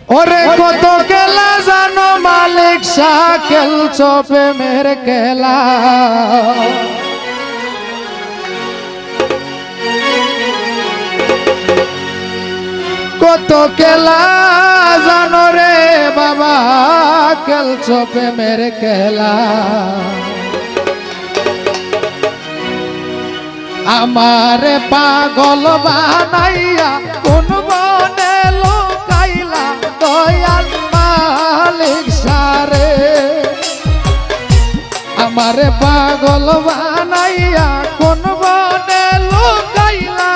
ওরে কত খেলা জানো মালিক শাহ খেলছো প্রেমের খেলা কত খেলা জানো রে বাবা খেলছো প্রেমের খেলা আমারে পাগল বানাইয়া কোন বনে লুকাইলা দয়াল মালিক সারে আমারে পাগল বানাইয়া কোন বনে লুকাইলা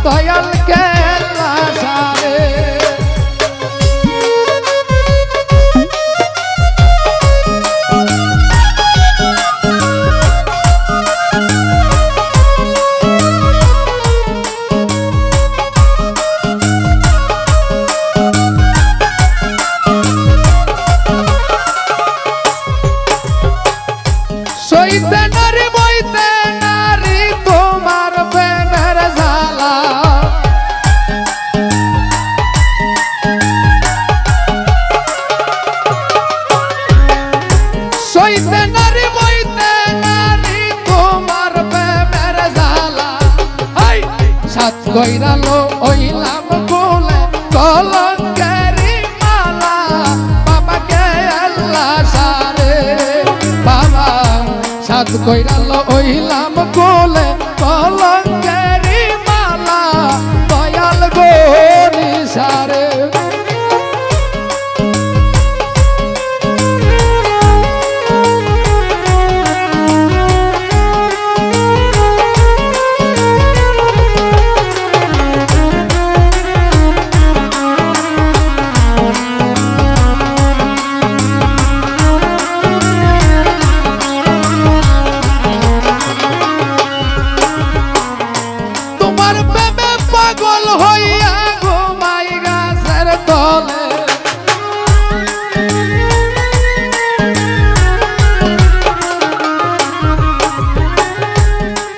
দয়াল খেলা সারে সইতে নারী বইতে নারী তোমার প্রেমের জ্বালা সইতে নারী বইতে নারী তোমার প্রেমের জ্বালা সাত গইরালো ওইলাম কোলে কলঙ্কেরি মালা বাবাকে আল্লাহ সারে বাবা সাত কইরালো ওইলাম কোলে কলঙ্কেরি মালা দয়াল গনি সারে পাগল হইয়া ঘুমাই গাছের তলে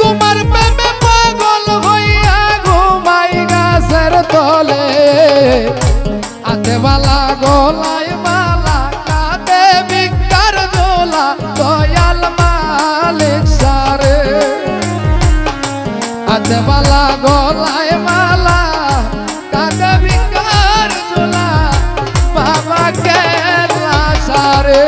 তোমার প্রেমে পাগল হইয়া ঘুমাই গাছের তলে হাতে বালা গলায় মালা কাঁদে ভিক্ষার দোলা দয়াল মালিক সারে হাতে বালা গলায় মালা কাঁদে ভিক্ষার দোলা বাবা খেলা সারে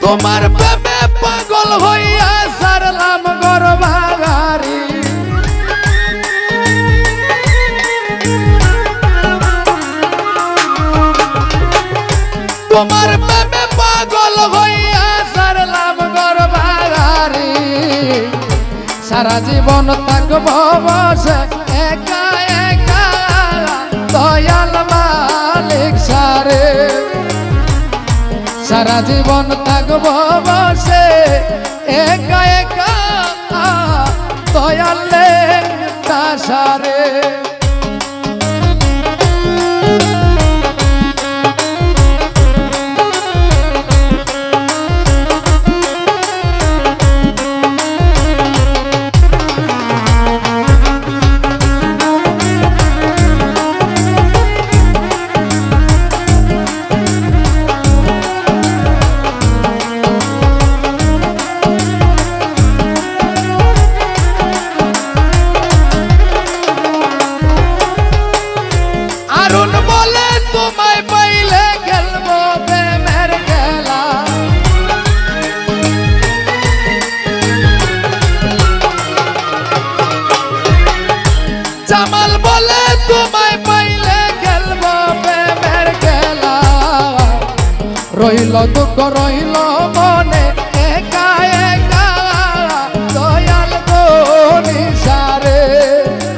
তোমার প্রেমে পাগল হইয়া সারলাম গর্ভাগারি তোমার প্রেমে পাগল হইয়া সারলাম গর্ভাগারি সারা জীবন থাকবো বসে একা একা দয়াল মালিক সারে সারা জীবন থাকবো বসে একা একা দয়ালে সারে জামাল বলে তোমায় পাইলে খেলবো প্রেমের খেলা রইল দুঃখ রইল মনে একা একা দয়াল গনি সারে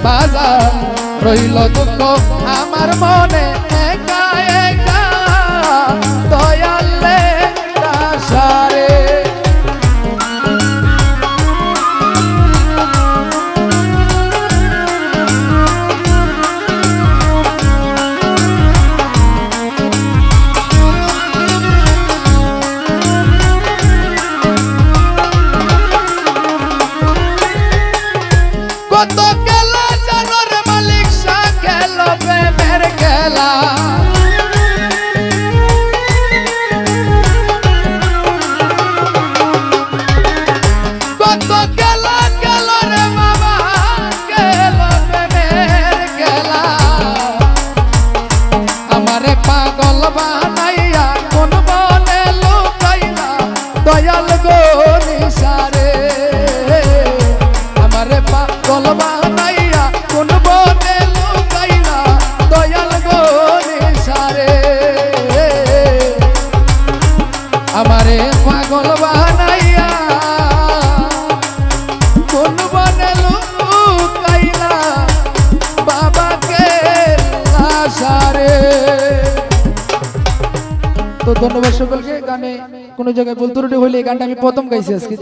বাজার রইল দুঃখ আমার মনে একা একা দয়ালে আশারে কত খেলা জানো রে মালিক শাহ খেলো প্রেমের খেলা কত খেলা খেলো রে বাবা খেলো প্রেমের খেলা আমারে পাগল বানাইয়া কোন বনে লুকাইলা দয়াল গো নিসারে আমারে পাগল বানাইয়া কোন বনে লুকাইলা দয়াল গো নিসারে আমারে পাগল বানাইয়া কোন বনে লুকাইলা বাবাকে আশারে। তো ধন্যবাদ সকলকে। গানে কোনো জায়গায় ভুল ত্রুটি হইলে এই গানটা আমি প্রথম গাইছি আজকে।